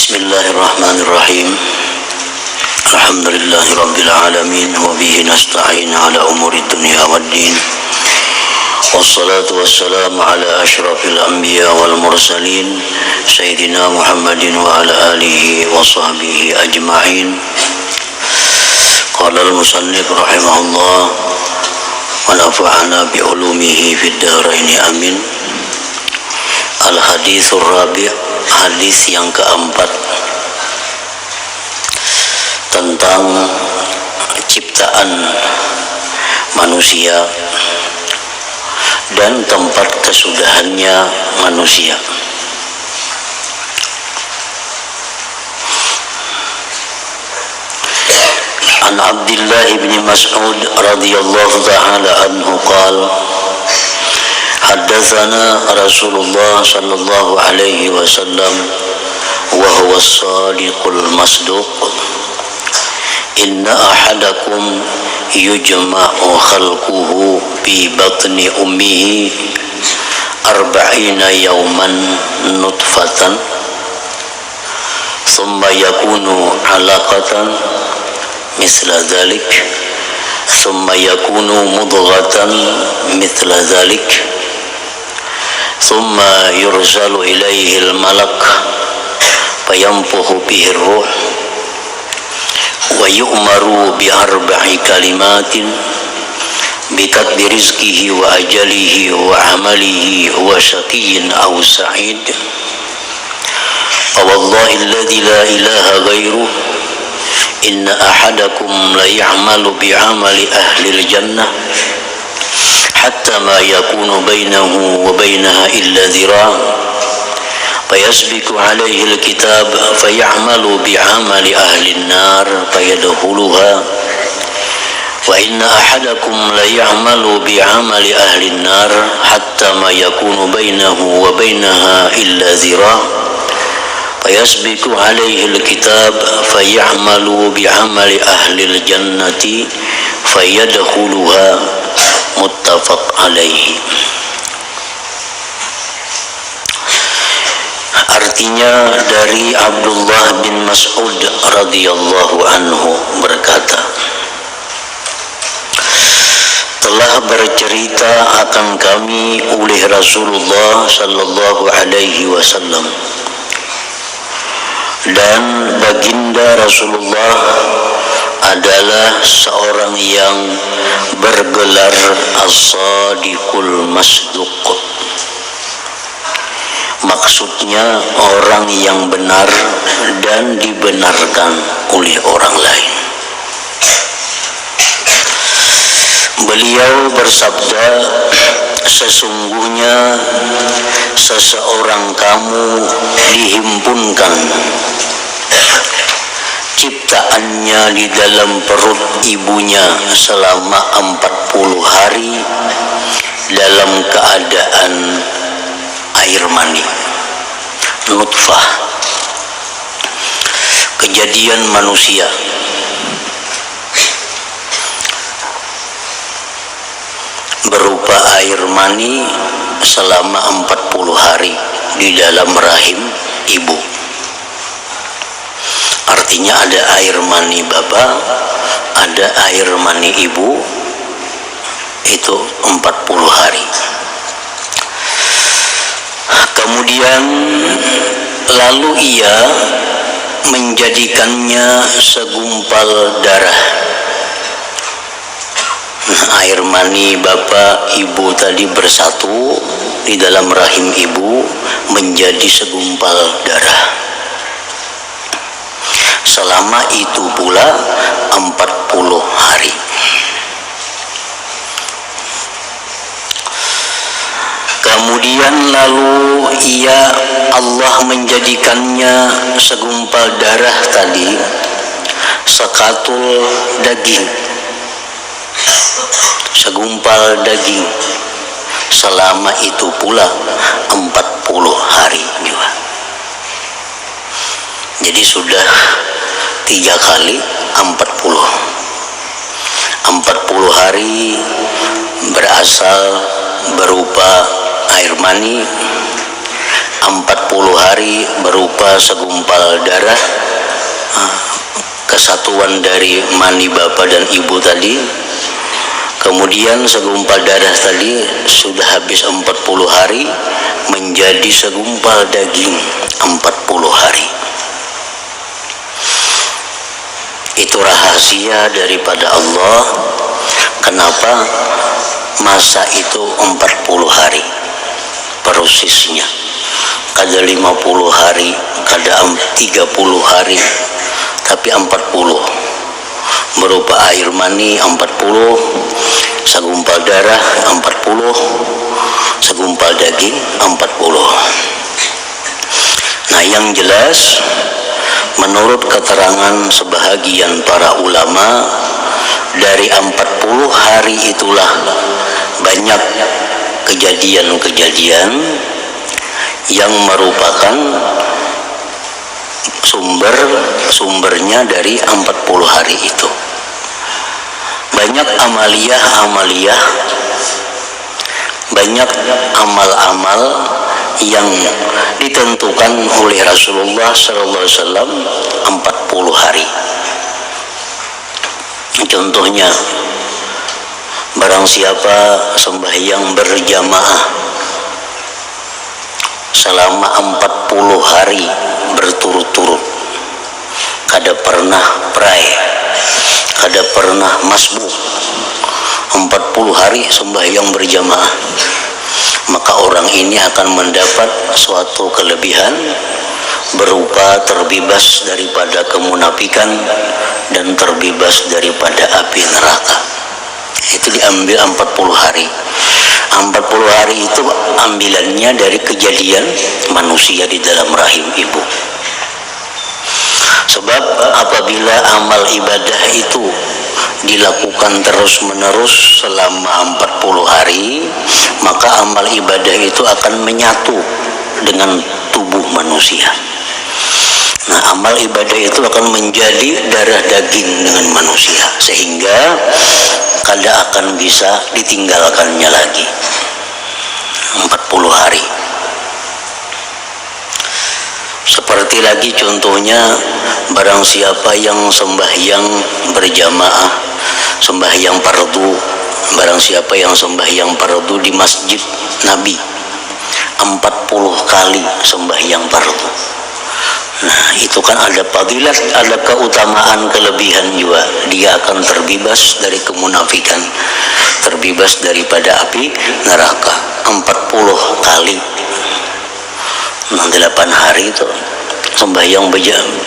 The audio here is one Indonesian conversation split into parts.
Bismillahirrahmanirrahim. Alhamdulillahi rabbil alamin wa bihi nasta'in ala umuri dunya waddin. Wassalatu wassalamu ala asyrafil anbiya wal mursalin sayyidina Muhammadin wa ala alihi wa sahbihi ajma'in. Qala al-musannif rahimahullah wa nafa'ana bi ulumihi fid dharain amin. Al-hadithur rabi', hadis yang keempat tentang ciptaan manusia dan tempat kesudahannya manusia. An Abdullah bin Mas'ud radhiyallahu ta'ala anhu qala Haddatsana Rasulullah sallallahu alaihi wasallam wa huwa as-sadiqul masduq inna ahadakum yujma'u khalquhu fi batni ummihi arba'ina yawman nutfatan thumma yakunu 'alaqatan misla dhalik thumma yakunu mudghatan mithla dhalik ثم يرسل إليه الملك فينفخ به الروح ويؤمر بأربع كلمات بكتب رزقه وأجله وعمله وشقي أو سعيد والله الذي لا إله غيره إن أحدكم ليعمل بعمل أهل الجنة حتى ما يكون بينه وبينها إلا ذراع فيسبق عليه الكتاب فيعمل بعمل أهل النار فيدخلها وإن أحدكم ليعمل بعمل أهل النار حتى ما يكون بينه وبينها إلا ذراع فيسبق عليه الكتاب فيعمل بعمل أهل الجنة فيدخلها muttafaq alaihi. Artinya dari Abdullah bin Mas'ud radhiyallahu anhu berkata, telah bercerita akan kami oleh Rasulullah sallallahu alaihi wasallam, dan baginda Rasulullah adalah seorang yang bergelar as-sadiqul masduq. Maksudnya orang yang benar dan dibenarkan oleh orang lain. Beliau bersabda, sesungguhnya seseorang kamu dihimpunkan ciptaannya di dalam perut ibunya selama 40 hari dalam keadaan air mani, nutfah. Kejadian manusia berupa air mani selama 40 hari di dalam rahim ibu. Artinya ada air mani bapa, ada air mani ibu, itu 40 hari. Kemudian lalu ia menjadikannya segumpal darah. Air mani bapa ibu tadi bersatu di dalam rahim ibu menjadi segumpal darah. Selama itu pula 40 hari. Kemudian lalu Allah menjadikannya segumpal darah tadi sekatul daging, segumpal daging. Selama itu pula 40 hari juga. Jadi sudah 3 kali 40 hari berasal berupa air mani, 40 hari berupa segumpal darah, kesatuan dari mani bapak dan ibu tadi. Kemudian segumpal darah tadi sudah habis 40 hari menjadi segumpal daging 40 hari. Itu rahasia daripada Allah. Kenapa masa itu 40 hari prosesnya. Kada 50 hari, kada 30 hari, tapi 40. Berupa air mani 40, segumpal darah 40, segumpal daging 40. Nah, yang jelas menurut keterangan sebahagian para ulama, dari 40 hari itulah banyak kejadian-kejadian yang merupakan sumbernya dari 40 hari itu. Banyak amaliyah, banyak amal-amal yang ditentukan oleh Rasulullah SAW 40 hari. Contohnya, barang siapa sembahyang berjamaah selama 40 hari berturut-turut, kada pernah pray, kada pernah masbuk, 40 hari sembahyang berjamaah, maka orang ini akan mendapat suatu kelebihan berupa terbebas daripada kemunafikan dan terbebas daripada api neraka. Itu diambil 40 hari. 40 hari itu ambilannya dari kejadian manusia di dalam rahim ibu. Sebab apabila amal ibadah itu dilakukan terus-menerus selama 40 hari, maka amal ibadah itu akan menyatu dengan tubuh manusia. Nah, amal ibadah itu akan menjadi darah daging dengan manusia, sehingga kada akan bisa ditinggalkannya lagi 40 hari. Seperti lagi contohnya, barang siapa yang sembahyang berjamaah, sembahyang fardu, barang siapa yang sembahyang fardu di masjid Nabi 40 kali sembahyang fardu. Nah, itu kan ada fadilat, ada keutamaan, kelebihan juga. Dia akan terbebas dari kemunafikan, terbebas daripada api neraka 40 kali. Nah, 8 hari itu sembahyang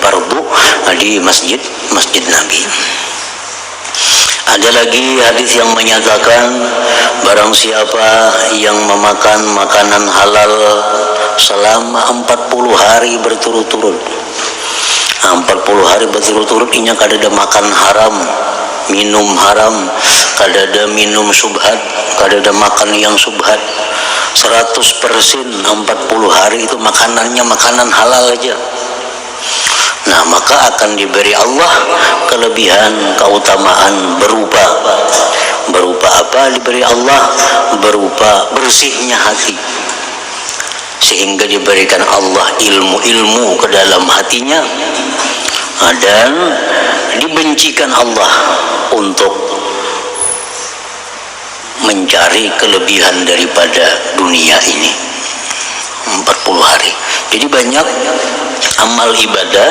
fardu di masjid Nabi. Ada lagi hadis yang menyatakan barang siapa yang memakan makanan halal selama 40 hari berturut-turut. 40 hari berturut-turut ini kada ada makan haram, minum haram, kada ada minum subhat, kada ada makan yang subhat. 100% 40 hari itu makanannya makanan halal aja. Nah, maka akan diberi Allah kelebihan, keutamaan berupa apa? Diberi Allah berupa bersihnya hati, sehingga diberikan Allah ilmu-ilmu ke dalam hatinya, dan dibencikan Allah untuk mencari kelebihan daripada dunia ini 40 hari. Jadi banyak amal ibadah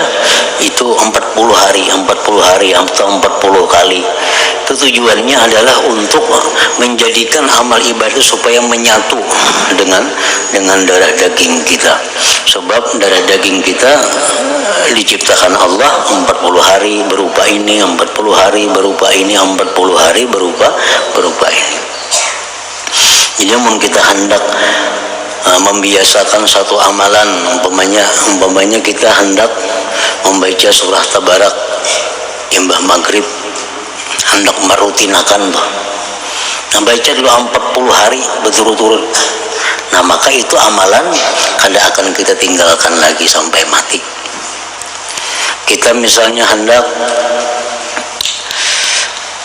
itu 40 hari atau 40 kali. Itu tujuannya adalah untuk menjadikan amal ibadah supaya menyatu dengan darah daging kita. Sebab darah daging kita diciptakan Allah 40 hari berupa ini, 40 hari berupa ini, 40 hari berupa ini. Jadi mun kita hendak membiasakan satu amalan, umpamanya kita hendak membaca surah Tabarak imbah maghrib, hendak merutinakan tuh. Nah, baca dulu 40 hari berturut-turut. Nah, maka itu amalan kada akan kita tinggalkan lagi sampai mati. Kita misalnya hendak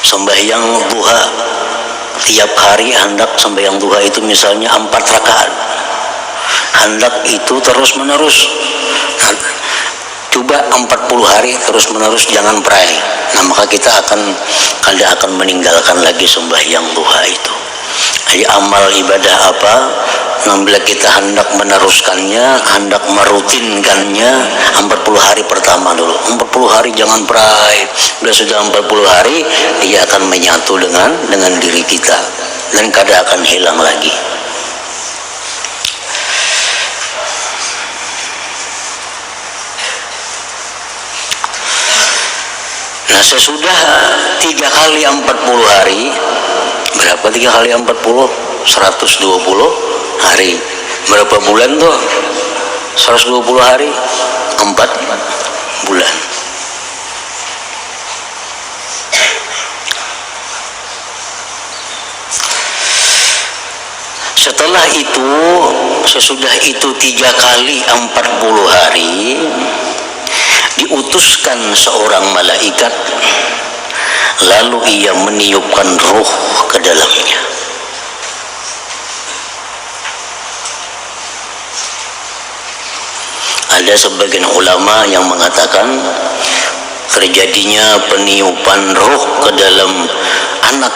sembahyang duha, tiap hari hendak sembahyang duha itu misalnya 4 rakaat. hendak itu terus menerus. Nah, coba 40 hari terus menerus jangan pray. Nah, maka kita akan meninggalkan lagi sembahyang duha itu. Jadi amal ibadah apa bila kita hendak meneruskannya, hendak merutinkannya, 40 hari pertama dulu. 40 hari jangan pray. Bila sudah 40 hari, dia akan menyatu dengan diri kita dan kadang akan hilang lagi. Nah, sesudah 3 kali 40 hari, berapa 3 kali 40? 120 hari. Berapa bulan tuh? 120 hari, 4 bulan. Setelah itu, sesudah itu 3 kali 40 hari, diutuskan seorang malaikat, lalu ia meniupkan ruh ke dalamnya. Ada sebagian ulama yang mengatakan terjadinya peniupan ruh ke dalam anak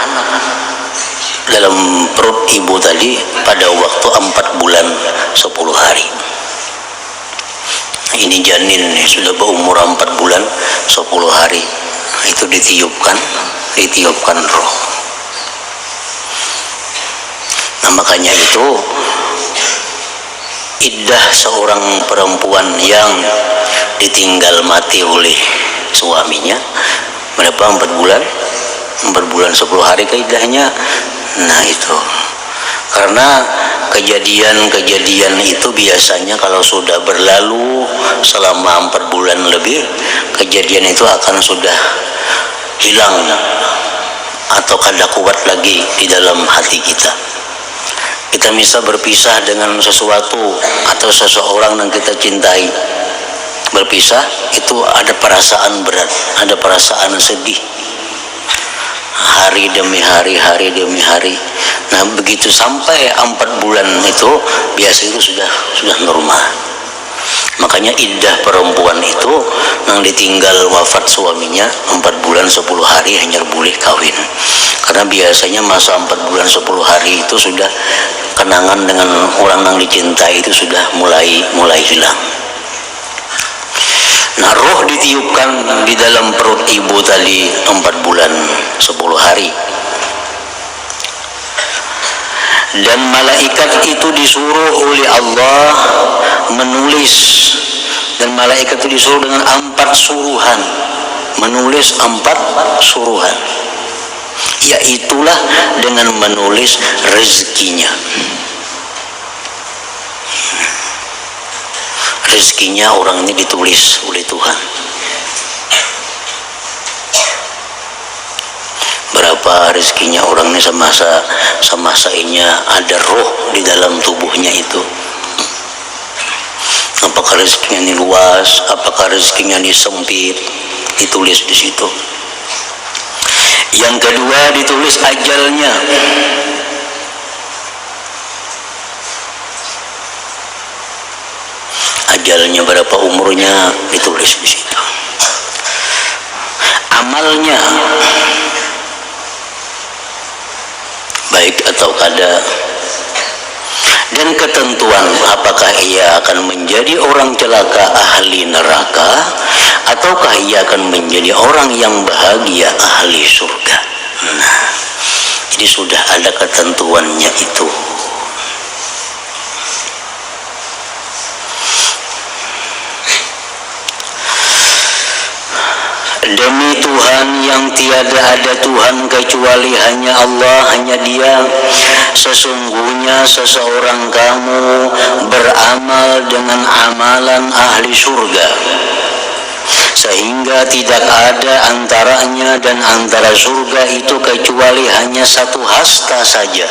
dalam perut ibu tadi pada waktu 4 bulan 10 hari. Ini janin nih, sudah berumur 4 bulan 10 hari. Itu ditiupkan roh. Nah, makanya itu iddah seorang perempuan yang ditinggal mati oleh suaminya berapa? 4 bulan 10 hari keiddahnya. Nah, itu karena kejadian-kejadian itu biasanya kalau sudah berlalu selama 4 bulan lebih, kejadian itu akan sudah hilang atau kada kuat lagi di dalam hati kita. Kita bisa berpisah dengan sesuatu atau seseorang yang kita cintai. Berpisah itu ada perasaan berat, ada perasaan sedih. Hari demi hari, hari demi hari. Nah, begitu sampai 4 bulan itu biasa itu sudah normal. Makanya iddah perempuan itu yang ditinggal wafat suaminya 4 bulan 10 hari hanya boleh kawin. Karena biasanya masa 4 bulan 10 hari itu sudah kenangan dengan orang yang dicintai itu sudah mulai hilang. Nah, roh ditiupkan di dalam perut ibu tadi 4 bulan 10 hari. Dan malaikat itu disuruh oleh Allah menulis, dan malaikat itu disuruh dengan 4 suruhan, menulis 4 suruhan, yaitulah dengan menulis rezekinya. Rezekinya orang ini ditulis oleh Tuhan. Berapa rezekinya orang ini semasa-masanya ada roh di dalam tubuhnya itu. Apakah rezekinya ini luas, apakah rezekinya ini sempit, ditulis di situ. Yang kedua ditulis ajalnya. Ajalnya berapa umurnya ditulis di situ. Amalnya baik atau kada, dan ketentuan apakah ia akan menjadi orang celaka ahli neraka ataukah ia akan menjadi orang yang bahagia ahli surga. Nah, jadi sudah ada ketentuannya itu. Demi Tuhan yang tiada ada Tuhan kecuali hanya Allah, hanya Dia, sesungguhnya seseorang kamu beramal dengan amalan ahli surga, sehingga tidak ada antaranya dan antara surga itu kecuali hanya 1 hasta saja.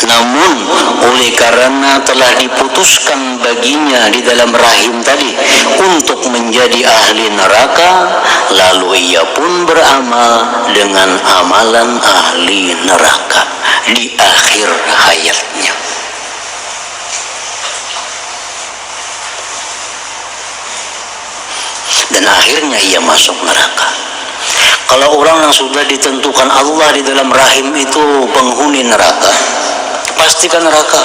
Namun oleh karena telah diputuskan baginya di dalam rahim tadi untuk menjadi ahli neraka, lalu ia pun beramal dengan amalan ahli neraka di akhir hayatnya. dan akhirnya ia masuk neraka. Kalau orang yang sudah ditentukan Allah di dalam rahim itu penghuni neraka, pastikan neraka.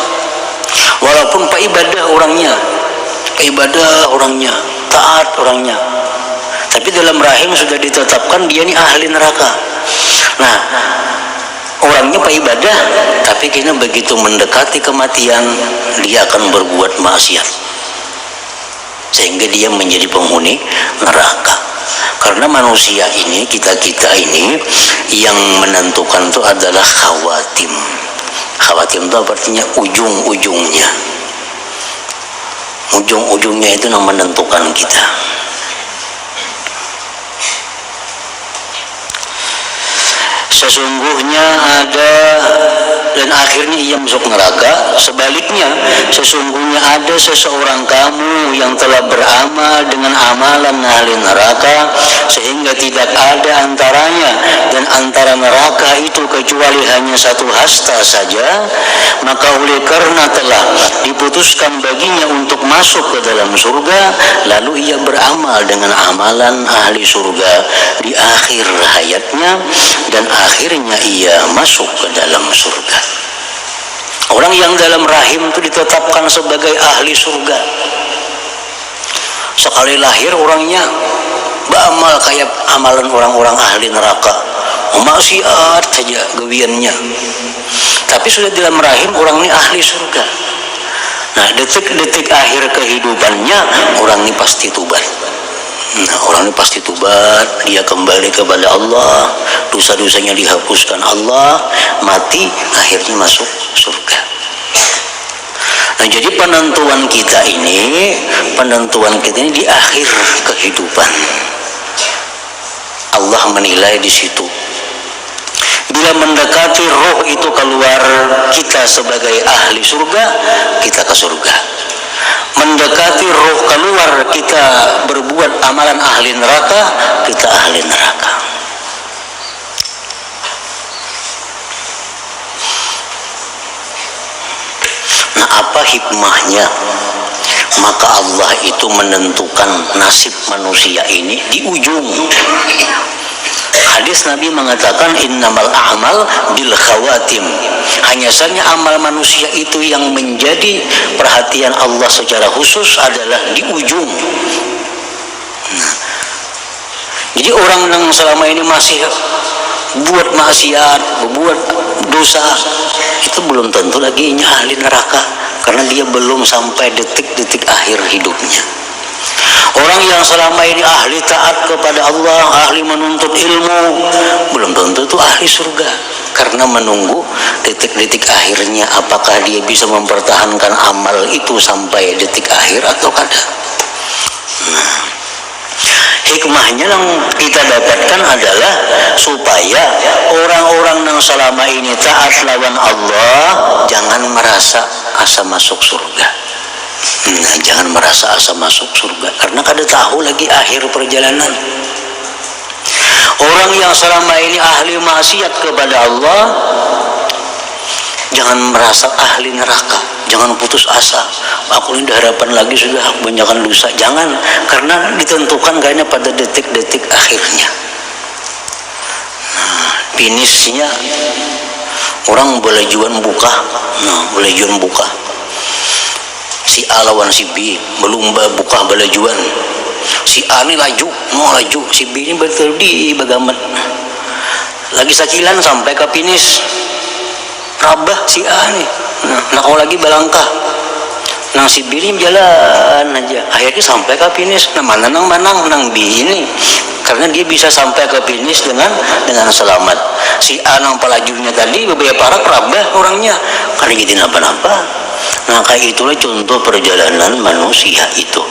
Walaupun pak ibadah orangnya, taat orangnya, tapi dalam rahim sudah ditetapkan dia ini ahli neraka. Nah, orangnya pak ibadah, tapi kini begitu mendekati kematian dia akan berbuat maksiat, sehingga dia menjadi penghuni neraka. Karena manusia ini, kita ini yang menentukan itu adalah khawatim. Khawatim itu artinya ujung-ujungnya itu yang menentukan kita. Sesungguhnya ada, dan akhirnya ia masuk neraka. Sebaliknya, sesungguhnya ada seseorang kamu yang telah beramal dengan amalan ahli neraka, sehingga tidak ada antaranya dan antara neraka itu kecuali hanya satu hasta saja. Maka oleh karena telah diputuskan baginya untuk masuk ke dalam surga, lalu ia beramal dengan amalan ahli surga di akhir hayatnya, dan akhirnya ia masuk ke dalam surga. Orang yang dalam rahim itu ditetapkan sebagai ahli surga. Sekali lahir orangnya beramal kayak amalan orang-orang ahli neraka, maksiat saja gawiannya. Tapi sudah dalam rahim orang ini ahli surga. Nah, detik-detik akhir kehidupannya orang ini pasti tobat. Nah, orang ini pasti tobat, dia kembali kepada Allah, dosa-dosanya dihapuskan Allah, mati, akhirnya masuk surga. Nah, jadi penentuan kita ini di akhir kehidupan. Allah menilai di situ. Bila mendekati roh itu keluar kita sebagai ahli surga, kita ke surga. Mendekati roh keluar kita berbuat amalan ahli neraka, kita ahli neraka. Nah, apa hikmahnya? Maka Allah itu menentukan nasib manusia ini di ujung. Hadis Nabi mengatakan innamal a'mal bil khawatim. Hanya saja amal manusia itu yang menjadi perhatian Allah secara khusus adalah di ujung. Nah, jadi orang yang selama ini masih buat maksiat, berbuat dosa, itu belum tentu lagi ahli neraka, karena dia belum sampai detik-detik akhir hidupnya. Orang yang selama ini ahli taat kepada Allah, ahli menuntut ilmu, belum tentu itu ahli surga, karena menunggu detik-detik akhirnya apakah dia bisa mempertahankan amal itu sampai detik akhir atau kada. Nah, hikmahnya yang kita dapatkan adalah supaya orang-orang yang selama ini taat lawan Allah jangan merasa asa masuk surga. Nah, jangan merasa asa masuk surga, karena kada tahu lagi akhir perjalanan. Orang yang selama ini ahli maksiat kepada Allah, jangan merasa ahli neraka, jangan putus asa. Aku ini harapan lagi sudah kebanyakan dosa, jangan, karena ditentukan kayaknya pada detik-detik akhirnya. Nah, finishnya orang boleh juan buka, boleh juan buka. Si A lawan si B belum buka balajuan, si A ini laju, si B ini betul di bagaman lagi sakilan sampai ke finish, rabah si A nih. Nah kalau lagi balangkah, nang si B ini jalan aja, akhirnya sampai ke finish. Nah mana nang manang nang B ini, karena dia bisa sampai ke finish dengan selamat. Si A nang pelajunya tadi beberapa rabah orangnya, karena gitu napa-napa. Nah kayak itulah contoh perjalanan manusia itu.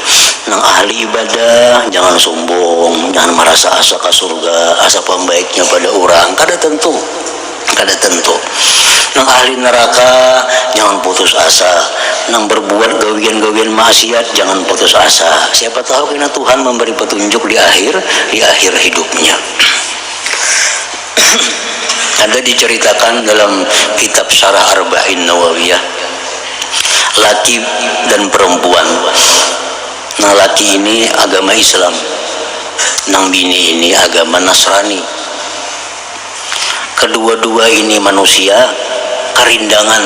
Nang ahli ibadah jangan sombong, jangan merasa asa ke surga, asa pembaiknya pada orang, kada tentu. Nang ahli neraka jangan putus asa, nang berbuat gawian-gawian maksiat jangan putus asa. Siapa tahu kena Tuhan memberi petunjuk di akhir hidupnya. Ada diceritakan dalam kitab Syarah Arba'in Nawawiyah, laki dan perempuan. Nah laki ini agama Islam, nang bini ini agama Nasrani. Kedua-dua ini manusia karindangan,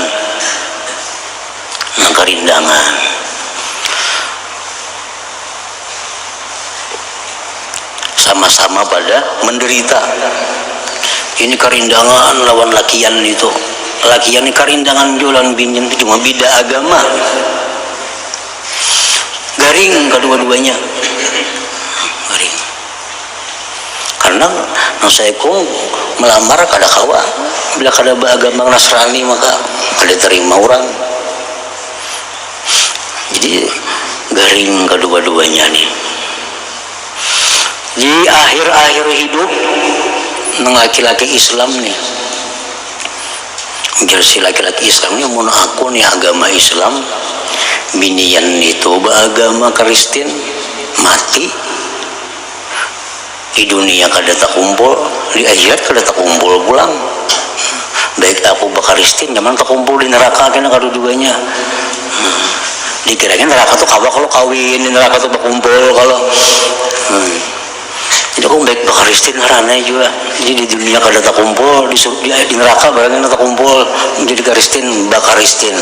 nang karindangan. Sama-sama pada menderita. Ini karindangan lawan lakian itu. Lakian ini karindangan jualan bini itu cuma beda agama. Garing kedua-duanya. Garing. Karena nasaikung melamar kada kawa. Bila kada beragama Nasrani maka kada terima orang. Jadi garing kedua-duanya nih. Di akhir-akhir hidup nang laki-laki Islam nih, jadi si laki-laki Islam ini mau aku nih agama Islam, binian itu beragama Kristen, mati di dunia kada tak kumpul, di akhirat kada tak kumpul pulang. Baik aku Kristen, zaman tak kumpul di neraka kena kedua-duanya. Dikirain neraka tuh kawa kalau kawin, di neraka tuh berkumpul kalau. Jadi aku baik Kristen harana juga. Jadi di dunia kada tak kumpul, di neraka barangnya tak kumpul menjadi Kristen, Kristen.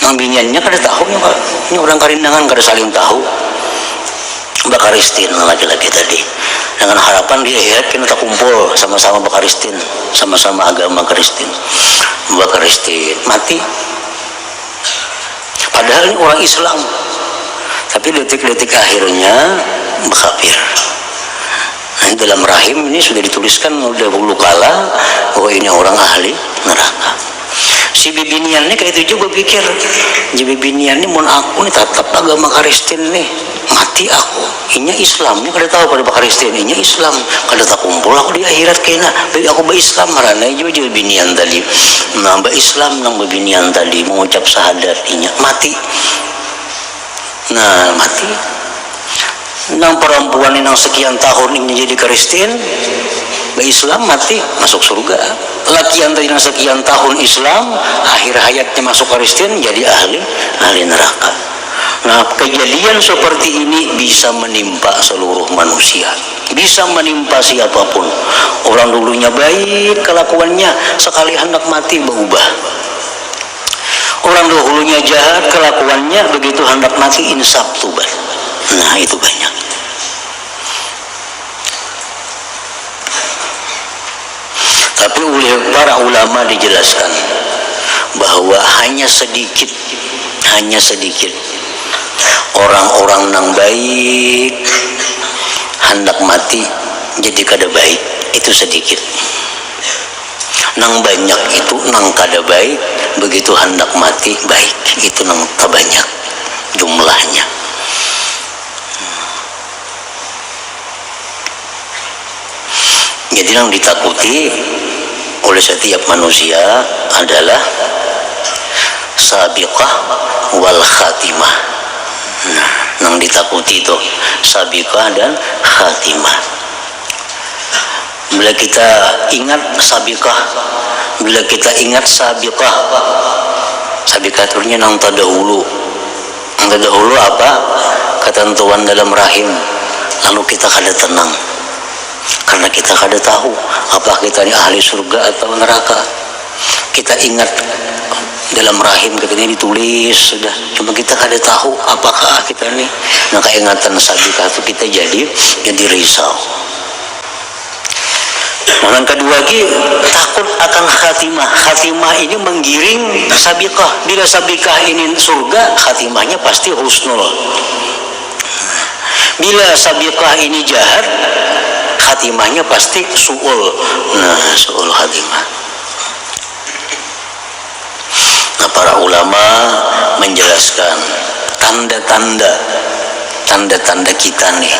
Nang biniannya kada tahu nya Pak. Ini orang karindangan kada saling tahu. Kristen laki-laki tadi. Dengan harapan dia ya kita tak kumpul sama-sama Kristen, sama-sama agama Kristen. Kristen mati. Padahal ini orang Islam. Tapi detik-detik akhirnya kafir. Nah, dalam rahim ini sudah dituliskan dahulu kala bahwa ini orang ahli neraka. Si bibinian ini kayak itu juga pikir, si bibinian ini mau aku nih tetap agama Kristen nih, mati aku. Inya Islamnya kada tahu pada Kristen, inya Islam kada tak kumpul aku di akhirat kena. Baik aku Islam marana juga bibinian tadi. Nah, Islam nang bibinian tadi mengucap syahadat inya mati. Nah mati nang perempuan ini nang sekian tahun ini jadi Kristen Islam mati masuk surga. Lakian tadi nang sekian tahun Islam akhir hayatnya masuk Kristen jadi ahli neraka. Nah kejadian seperti ini bisa menimpa seluruh manusia, bisa menimpa siapapun. Orang dulunya baik kelakuannya, sekali hendak mati berubah. Orang dahulunya jahat kelakuannya, begitu hendak mati insaf tobat. Nah itu banyak. Tapi oleh para ulama dijelaskan bahwa hanya sedikit orang-orang nang baik hendak mati jadi kada baik, itu sedikit. Nang banyak itu nang kada baik, begitu hendak mati baik, itu nang tak banyak jumlahnya. Jadi yang ditakuti oleh setiap manusia adalah sabiqah wal khatimah. Nah, yang ditakuti itu sabiqah dan khatimah. Bila kita ingat sabiqah, bila kita ingat sabiqah, sabiqah turunnya nang terdahulu. Nang terdahulu apa? Ketentuan dalam rahim. Lalu kita kada tenang. Karena kita kada tahu apakah kita ini ahli surga atau neraka. Kita ingat dalam rahim kita ini ditulis sudah, cuma kita kada tahu apakah kita ini. Nah keingatan sabiqah itu kita jadi risau. Nah yang kedua lagi takut akan khatimah. Khatimah ini menggiring sabiqah. Bila sabiqah ini surga, khatimahnya pasti husnul. Bila sabiqah ini jahat, khatimahnya pasti su'ul. Nah su'ul khatimah. Nah para ulama menjelaskan tanda-tanda kita nih,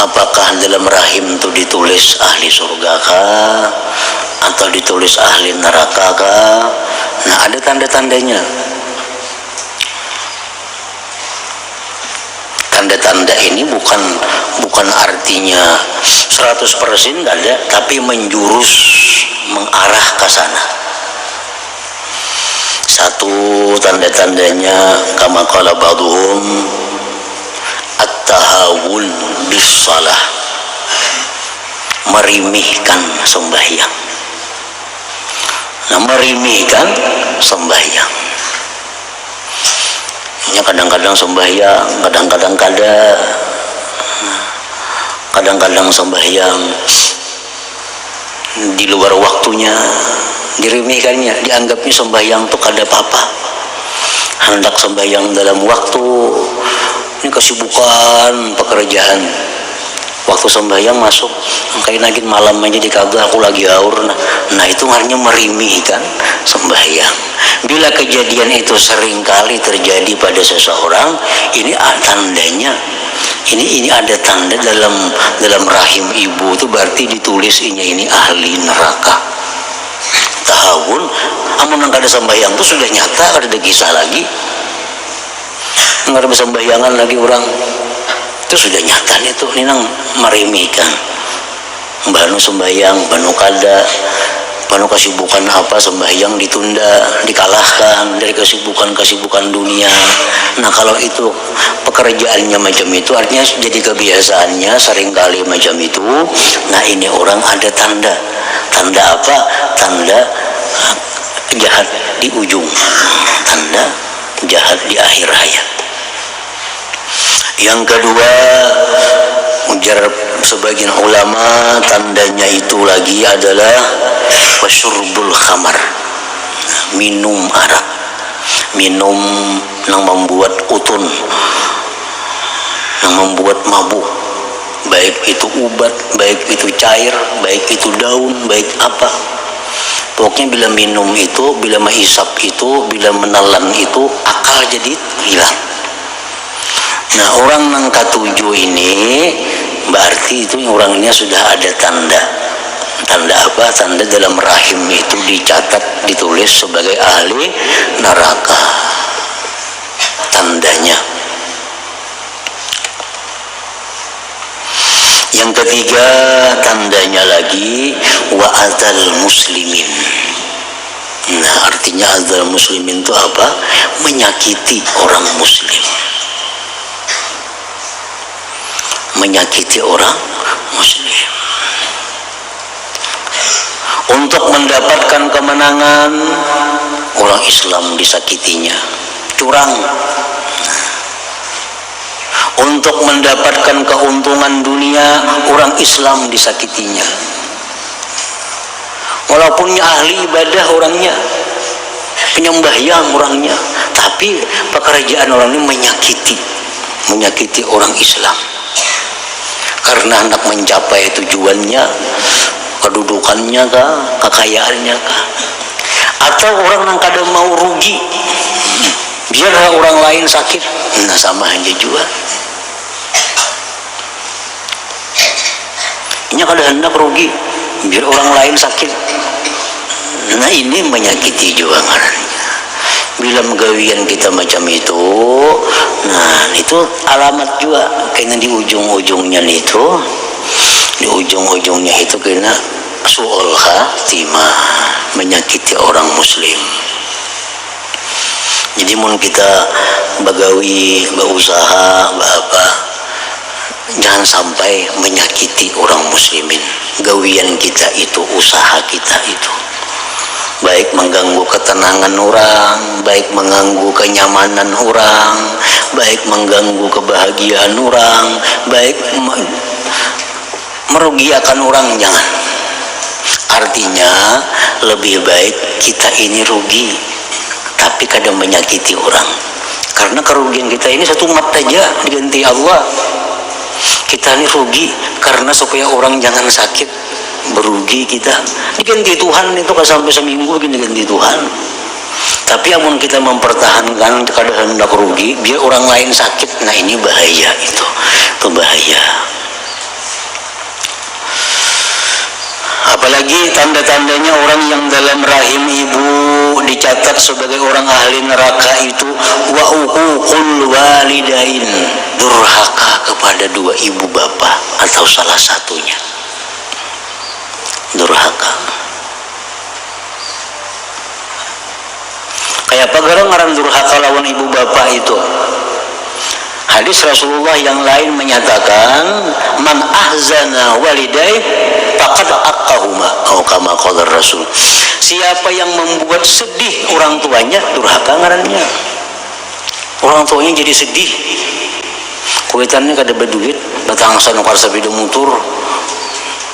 apakah dalam rahim itu ditulis ahli surga kah atau ditulis ahli neraka kah? Nah ada tanda-tandanya. Tanda-tanda ini bukan artinya 100% tidak ada, tapi menjurus, mengarah ke sana. Satu tanda-tandanya kama qala ba'dhum at-tahawun lissalah, merimihkan sembahyang. Nah, merimihkan sembahyang. Ya, kadang-kadang sembahyang, kadang-kadang sembahyang di luar waktunya, dirimihkannya, dianggapnya sembahyang tuh kada apa-apa. Hendak sembahyang dalam waktu, ini kesibukan pekerjaan, waktu sembahyang masuk kayak nagin malam aja di kagak aku lagi aur. Nah itu artinya merimihkan sembahyang. Bila kejadian itu sering kali terjadi pada seseorang, ini tandanya, ini ada tanda dalam rahim ibu itu berarti ditulis ini ahli neraka. Tahun amun nang kada sembahyang itu sudah nyata, kada kisah lagi. Nggak ada sembahyangan lagi orang itu sudah nyata nih tuh, ini nang meremehkan. Banu sembahyang, banu kada, banu kesibukan apa, sembahyang ditunda, dikalahkan dari kesibukan dunia. Nah kalau itu pekerjaannya macam itu, artinya jadi kebiasaannya seringkali macam itu. Nah ini orang ada tanda apa? Tanda jahat di ujung, tanda jahat di akhir hayat. Yang kedua, ujar sebagian ulama, tandanya itu lagi adalah wasyurbul khamar, minum arak, minum yang membuat utun, yang membuat mabuk, baik itu ubat, baik itu cair, baik itu daun, baik apa. Pokoknya bila minum itu, bila menghisap itu, bila menelan itu, akal jadi hilang. Nah orang yang ketujuh ini berarti itu orangnya sudah ada tanda apa? Tanda dalam rahim itu dicatat, ditulis sebagai ahli neraka. Tandanya. Yang ketiga tandanya lagi wa adzal muslimin. Nah artinya adzal muslimin itu apa? Menyakiti orang muslim, menyakiti orang muslim. Untuk mendapatkan kemenangan, orang Islam disakitinya, curang. Untuk mendapatkan keuntungan dunia, orang Islam disakitinya. Walaupun ahli ibadah orangnya, penyembahyang orangnya, tapi pekerjaan orang ini menyakiti orang Islam. Karena hendak mencapai tujuannya, kedudukannya kah, kekayaannya kah, atau orang yang kada mau rugi, biar orang lain sakit. Nah sama aja juga. Ini kada hendak rugi, biar orang lain sakit. Nah ini menyakiti juga ngarannya. Bila megawian kita macam itu, nah itu alamat juga kena di ujung-ujungnya itu, di ujung-ujungnya itu kena su'ul khatimah, menyakiti orang muslim. Jadi mun kita bagawi, berusaha, apa, jangan sampai menyakiti orang muslimin. Gawian kita itu, usaha kita itu, baik mengganggu ketenangan orang, baik mengganggu kenyamanan orang, baik mengganggu kebahagiaan orang, baik merugikan orang, jangan. Artinya lebih baik kita ini rugi tapi kadang menyakiti orang, karena kerugian kita ini satu mat aja diganti Allah. Kita ini rugi karena supaya orang jangan sakit, berugi kita diganti Tuhan itu kan sampai seminggu begini diganti Tuhan. Tapi amun kita mempertahankan kadang hendak rugi biar orang lain sakit, nah ini bahaya, itu bahaya. Apalagi tanda-tandanya orang yang dalam rahim ibu dicatat sebagai orang ahli neraka itu wa uququl walidain, durhaka kepada dua ibu bapak atau salah satunya. Durhaka. Kayak apa garang ngaran durhaka lawan ibu bapak itu? Hadis Rasulullah yang lain menyatakan, man ahzana walidai faqad aqahuma, atau kama qala Rasul. Siapa yang membuat sedih orang tuanya, durhaka ngarannya. Orang tuanya jadi sedih. Kuitannya kada berduit, datang sana kar sepeda motor.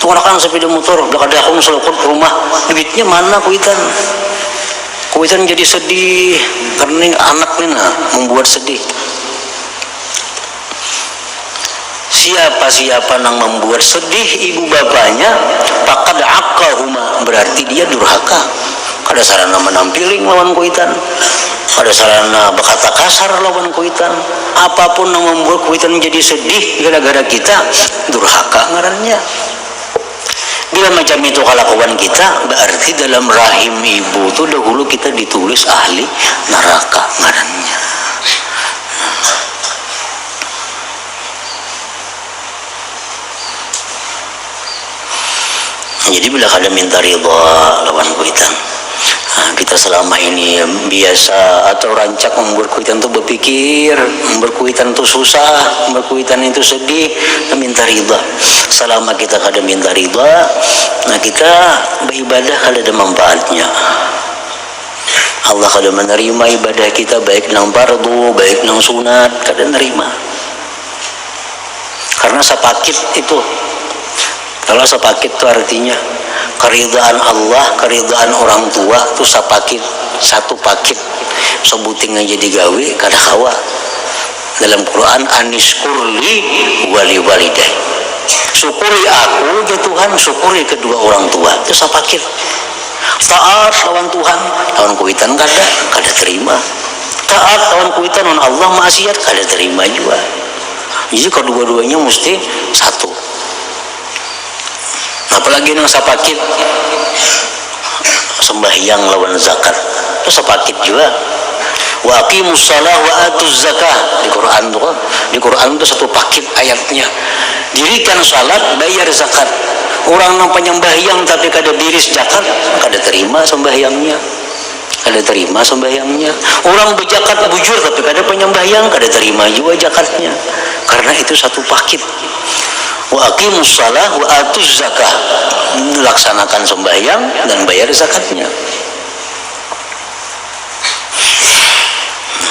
Tuh kan sepeda motor, udah kada aku selokot rumah. Duitnya mana kuitan? Kuitan jadi sedih karena anaknya membuat sedih. Siapa yang membuat sedih ibu bapaknya, faqad aqahuma, berarti dia durhaka. Kada sarana menampiling lawan kuitan, kada sarana berkata kasar lawan kuitan. Apapun yang membuat kuitan jadi sedih gara-gara kita, durhaka ngarannya. Bila macam itu kelakuan kita, berarti dalam rahim ibu itu dahulu kita ditulis ahli neraka ngarannya. Jadi bila kada minta ridha lawan kuitan, kita selama ini biasa atau rancak membuat kuitan itu berpikir, membuat kuitan itu susah, membuat kuitan itu sedih, minta ridha. Selama kita kada minta ridha, nah kita beribadah kada ada manfaatnya. Allah kada menerima ibadah kita, baik nang fardu, baik nang sunat, kada nerima. Karena sepakit itu. Kalau sepaket itu artinya keridhaan Allah, keridhaan orang tua itu sepaket, satu paket. Sebuting aja digawe kada hawa. Dalam Quran, anishkurli wali walidai. Syukuri aku ya Tuhan, syukuri kedua orang tua. Itu sepaket. Taat lawan Tuhan, lawan kuitan kada terima. Taat lawan kuitan lawan Allah, maksiat kada terima juga. Jadi kedua-duanya mesti satu. Apalagi yang sapakit sembahyang lawan zakat itu sapakit juga. Wa aqimus shalah wa atuz zakah, di Quran tuh, di Quran itu satu paket ayatnya. Dirikan salat, bayar zakat. Orang yang penyembahyang tapi kada diris zakat, kada terima sembahyangnya. Kada terima sembahyangnya. Orang berzakat bujur tapi kada penyembahyang, kada terima juga zakatnya. Karena itu satu paket. Wa aqimus shalah wa atuz zakah, laksanakan sembahyang dan bayar zakatnya.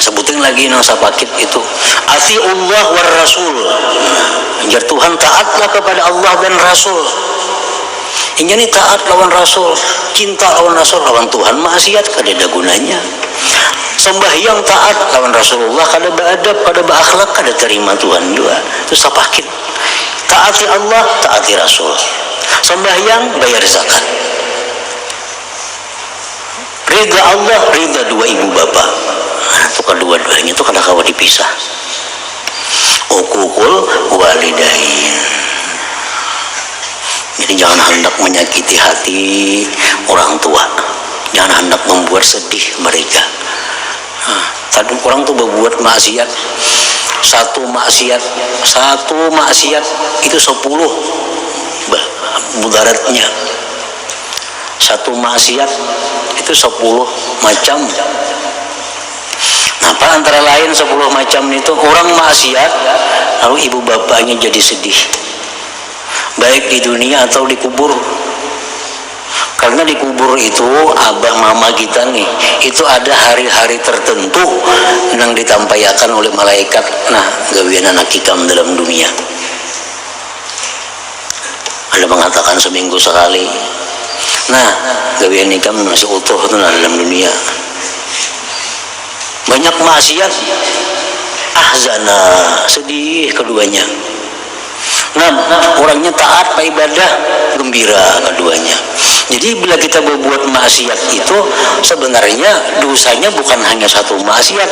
Sebutin lagi nang sapakit itu, atiullah war rasul, jar Tuhan taatlah kepada Allah dan Rasul. Ini taat lawan Rasul, cinta lawan Rasul, lawan Tuhan maksiat kada ada gunanya. Sembahyang taat lawan Rasulullah kada beradab, kada berakhlak, kada terima Tuhan juga. Itu sapakit. Taati Allah, taati Rasul. Sembahyang, bayar zakat. Ridha Allah, ridha dua ibu bapa. Nah, itu kedua-duanya itu kada kawa dipisah. Uququl walidain. Jadi jangan hendak menyakiti hati orang tua. Jangan hendak membuat sedih mereka. Tadi orang tuh berbuat maksiat. Satu maksiat itu 10 mudaratnya. Satu maksiat itu 10 macam. Apa antara lain 10 macam itu? Orang maksiat lalu ibu bapaknya jadi sedih, baik di dunia atau di kubur. Karena di kubur itu abah mama kita nih, itu ada hari-hari tertentu yang ditampayakan oleh malaikat. Nah, gawian anak hikam dalam dunia. Ada mengatakan seminggu sekali. Nah, gawian hikam masih utuh itu dalam dunia. Banyak maksiat, ahzana, sedih keduanya. Nah, orangnya taat, ibadah, gembira keduanya. Jadi bila kita berbuat maksiat itu sebenarnya dosanya bukan hanya satu maksiat,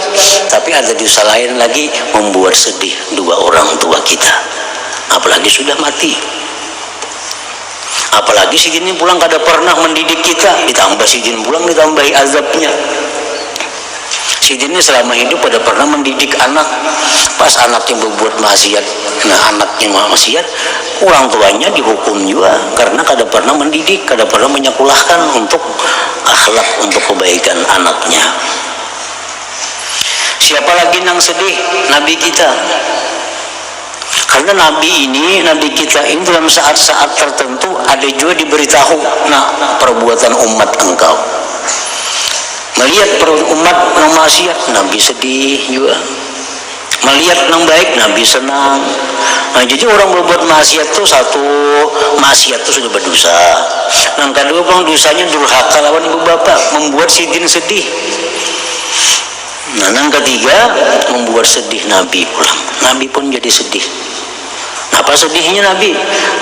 tapi ada dosa lain lagi, membuat sedih dua orang tua kita. Apalagi sudah mati. Apalagi si Jin pulang kada pernah mendidik kita, ditambah si Jin pulang ditambahi azabnya. Si Jin selama hidup pada pernah mendidik anak. Pas anaknya berbuat maksiat, nah anaknya maksiat, orang tuanya dihukum juga karena kada pernah mendidik, kada pernah menyekolahkan untuk akhlak, untuk kebaikan anaknya. Siapa lagi yang sedih? Nabi kita. Karena Nabi kita ini dalam saat-saat tertentu ada juga diberitahu, nah perbuatan umat engkau. Melihat umat yang maksiat, Nabi sedih juga. Melihat yang baik, Nabi senang. Nah, jadi orang berbuat maksiat itu satu, maksiat itu sudah berdosa. Yang kedua, bang dosanya durhaka lawan ibu bapak, membuat sidin sedih. Nah, yang ketiga, membuat sedih Nabi pulang. Nabi pun jadi sedih. Apa sedihnya Nabi?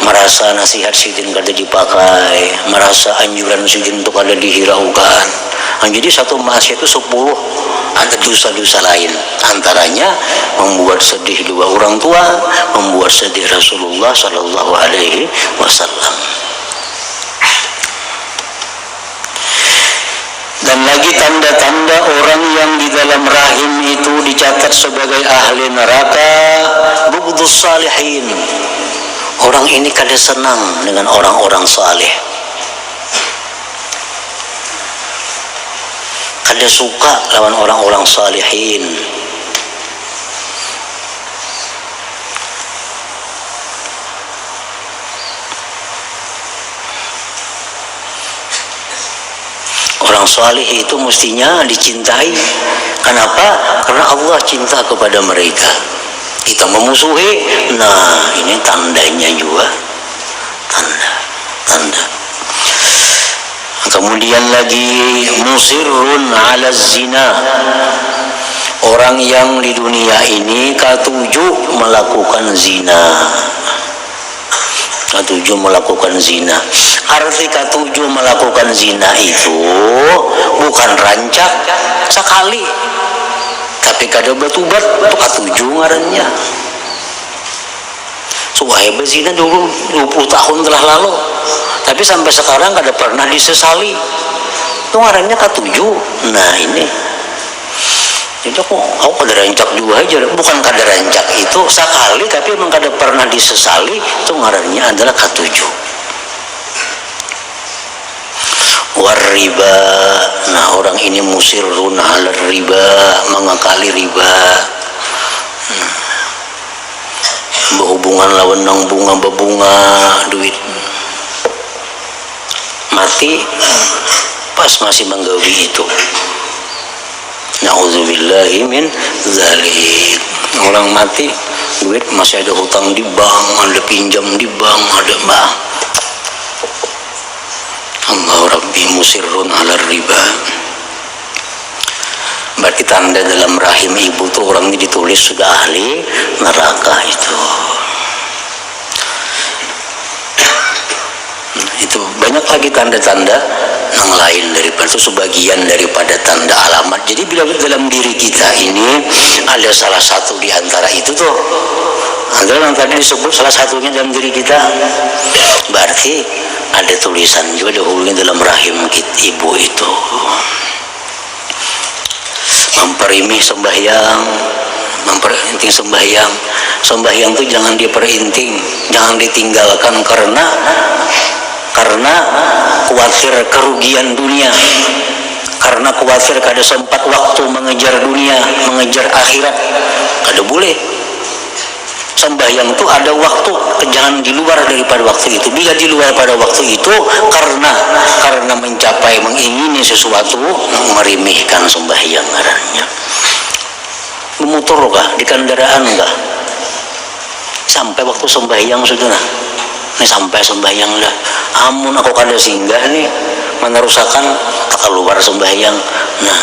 Merasa nasihat sidin kada dipakai, merasa anjuran sidin itu kada dihiraukan. Nah, jadi satu maksiat itu 10 ada dosa-dosa lain. Antaranya membuat sedih dua orang tua, membuat sedih Rasulullah Sallallahu Alaihi Wasallam. Dan lagi tanda-tanda orang yang di dalam rahim itu dicatat sebagai ahli neraka, bughdus salihin. Orang ini kada senang dengan orang-orang saleh, kada suka lawan orang-orang salihin. Orang saleh itu mestinya dicintai. Kenapa? Karena Allah cinta kepada mereka. Kita memusuhi, nah ini tandanya juga, tanda. Kemudian lagi musirrun ala zina. Orang yang di dunia ini ketujuh melakukan zina. Ketujuh melakukan zina. Arti ketujuh melakukan zina itu bukan rancak sekali, tapi kada betubat itu ketujuh ngarannya. Suahnya berzina dulu 20 tahun telah lalu, tapi sampai sekarang kada pernah disesali. Itu ngarannya ketujuh. Nah ini, jadi aku kada rancak juga aja, bukan kada rancak itu sekali, tapi memang kada pernah disesali. Itu ngarannya adalah ketujuh. Warriba, nah orang ini musirrun ala riba, mengakali riba. Berhubungan lawan nang bunga bebunga duit. Mati pas masih menggawi itu. Na'udzubillahi min dzalik. Orang mati duit masih ada hutang di bank, ada pinjam di bank, ada mbak. Allah Rabbi musirrun ala riba. Berarti tanda dalam rahim ibu tuh orang ini ditulis sudah ahli neraka itu. Itu banyak lagi tanda-tanda yang lain daripada itu, sebagian daripada tanda alamat. Jadi bila dalam diri kita ini ada salah satu di antara itu tuh, adalah yang tadi disebut salah satunya dalam diri kita, berarti ada tulisan juga dahulunya dalam rahim kita, ibu itu. Memperimih sembahyang, memperinting sembahyang. Sembahyang itu jangan diperinting, jangan ditinggalkan karena khawatir kerugian dunia, karena khawatir kada sempat waktu mengejar dunia, mengejar akhirat. Kada boleh. Sembahyang itu ada waktu, jangan di luar daripada waktu itu. Bila di luar pada waktu itu karena mencapai mengingini sesuatu, merimihkan sembahyang ngarannya. Memotor kah di kendaraan kah? Sampai waktu sembahyang sudah nah. Ini sampai sembahyang dah. Amun aku kada singgah nih, menerusakan tak keluar sembahyang. Nah,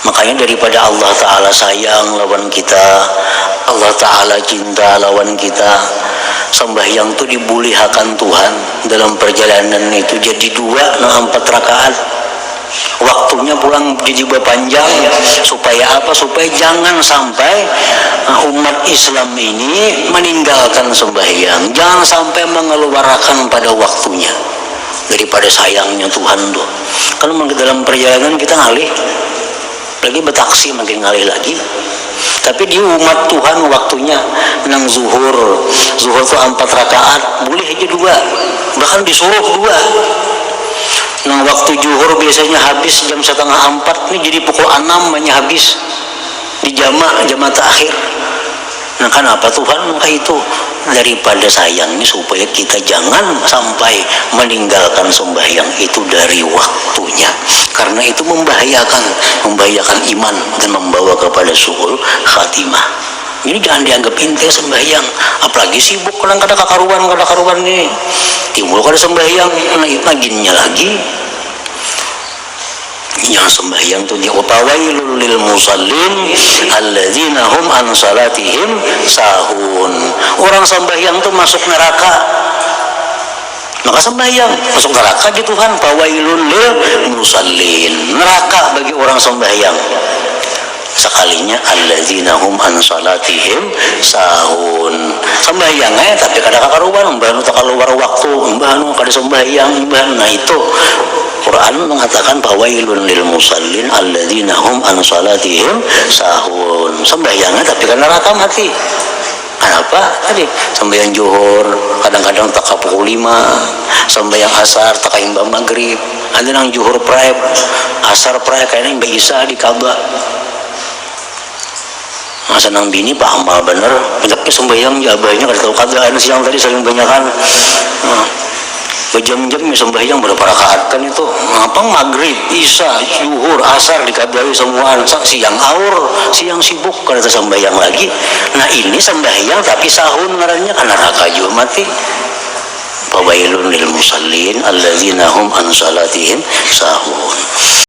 makanya daripada Allah Ta'ala sayang lawan kita, Allah Ta'ala cinta lawan kita, sembahyang itu dibulihakan Tuhan dalam perjalanan itu jadi 2 4 rakaat. Waktunya pulang jadi panjang, supaya apa? Supaya jangan sampai umat Islam ini meninggalkan sembahyang, jangan sampai mengeluarkan pada waktunya daripada sayangnya Tuhan tuh. Kalau dalam perjalanan kita ngalih lagi betaksi, makin ngalih lagi. Tapi di umat Tuhan waktunya nang zuhur itu 4 rakaat, boleh aja 2, bahkan disuruh 2. Nang waktu zuhur biasanya habis jam 3:30, nih jadi pukul 6 banyak habis. di jama terakhir. Nah kenapa Tuhan? Maka itu daripada sayangnya supaya kita jangan sampai meninggalkan sembahyang itu dari waktunya, karena itu membahayakan iman dan membawa kepada su'ul khatimah. Ini jangan dianggap ente sembahyang, apalagi sibuk kadang-kadang kakaruan nih timbul kada sembahyang, nah imaginnya lagi. Yang sembahyang itu di fawailul lil musallin alladzina hum an salatihim sahun. Orang sembahyang itu masuk neraka, maka sembahyang masuk neraka gitu kan. Fawailul lil musallin, neraka bagi orang sembahyang. Sekalinya alladzina hum an salatihim sahun, sembahyangnya tapi kadang karuan mbah nu tak keluar waktu, mbah nu kada sembahyang mbah. Nah itu Quran mengatakan fawailun lil musallin alladzina hum an salatihim sahun, sembahyangnya tapi kan neraka mati. Kenapa? Tadi sembahyang zuhur kadang-kadang tak pukul 5, sembahyang asar tak imbang maghrib, ada nang zuhur prae asar prae kayaknya mbak Isa di Ka'bah. Masa nang bini pak amal bener banyaknya sembahyang jabahnya kada tahu kadaan siang tadi saling banyakan. Berjam-jam sembahyang berapa rakaat kan itu, apa maghrib, isya, zuhur, asar dikadawi semua, siang aur, siang sibuk kada sembahyang lagi. Nah ini sembahyang tapi sahun ngarannya kan neraka juga mati. Fawailun lil musallin alladzina hum an salatihim sahun.